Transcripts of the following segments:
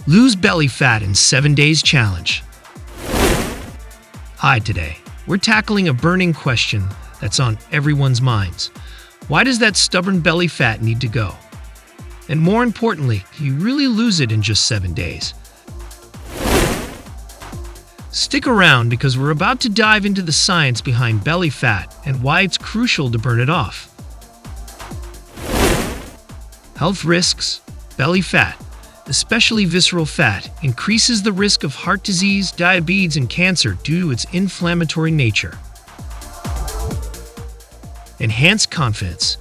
Lose belly fat in 7 days challenge. Hi, today we're tackling a burning question that's on everyone's minds. Why does that stubborn belly fat need to go? And more importantly, can you really lose it in just 7 days? Stick around because we're about to dive into the science behind belly fat and why it's crucial to burn it off. Health risks. Belly fat, especially visceral fat, increases the risk of heart disease, diabetes, and cancer due to its inflammatory nature. Enhanced confidence.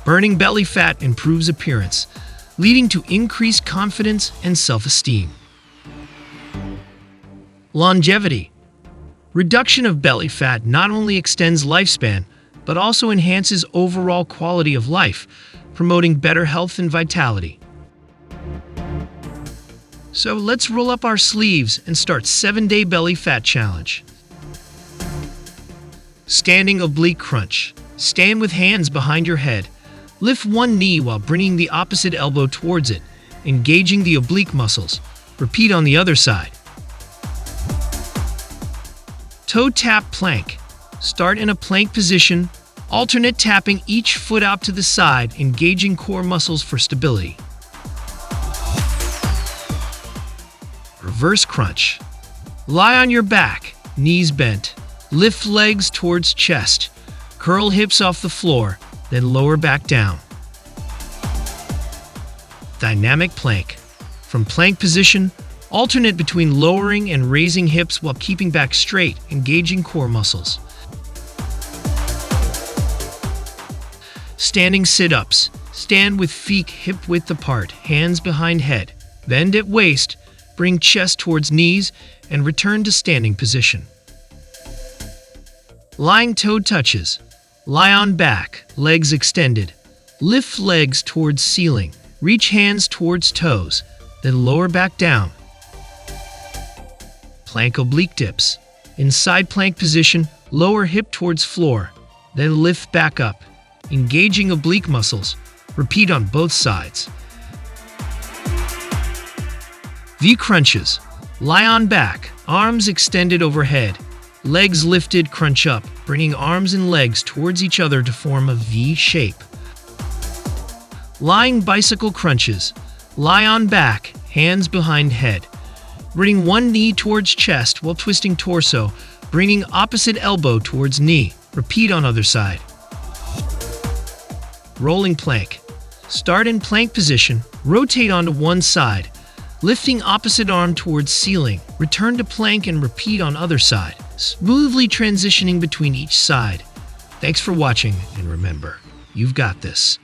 Burning belly fat improves appearance, leading to increased confidence and self-esteem. Longevity. Reduction of belly fat not only extends lifespan, but also enhances overall quality of life, promoting better health and vitality. So let's roll up our sleeves and start 7-day belly fat challenge. Standing oblique crunch. Stand with hands behind your head. Lift one knee while bringing the opposite elbow towards it, engaging the oblique muscles. Repeat on the other side. Toe tap plank. Start in a plank position, alternate tapping each foot out to the side, engaging core muscles for stability. Reverse crunch. Lie on your back, knees bent. Lift legs towards chest. Curl hips off the floor, then lower back down. Dynamic plank. From plank position, alternate between lowering and raising hips while keeping back straight, engaging core muscles. Standing sit-ups. Stand with feet hip-width apart, hands behind head. Bend at waist, bring chest towards knees, and return to standing position. Lying toe touches. Lie on back, legs extended. Lift legs towards ceiling. Reach hands towards toes, then lower back down. Plank oblique dips. In side plank position, lower hip towards floor, then lift back up, engaging oblique muscles. Repeat on both sides. V crunches. Lie on back, arms extended overhead, legs lifted, crunch up, bringing arms and legs towards each other to form a V shape. Lying bicycle crunches. Lie on back, hands behind head. Bring one knee towards chest while twisting torso, bringing opposite elbow towards knee. Repeat on other side. Rolling plank. Start in plank position, rotate onto one side, lifting opposite arm towards ceiling. Return to plank and repeat on other side, smoothly transitioning between each side. Thanks for watching, and remember, you've got this.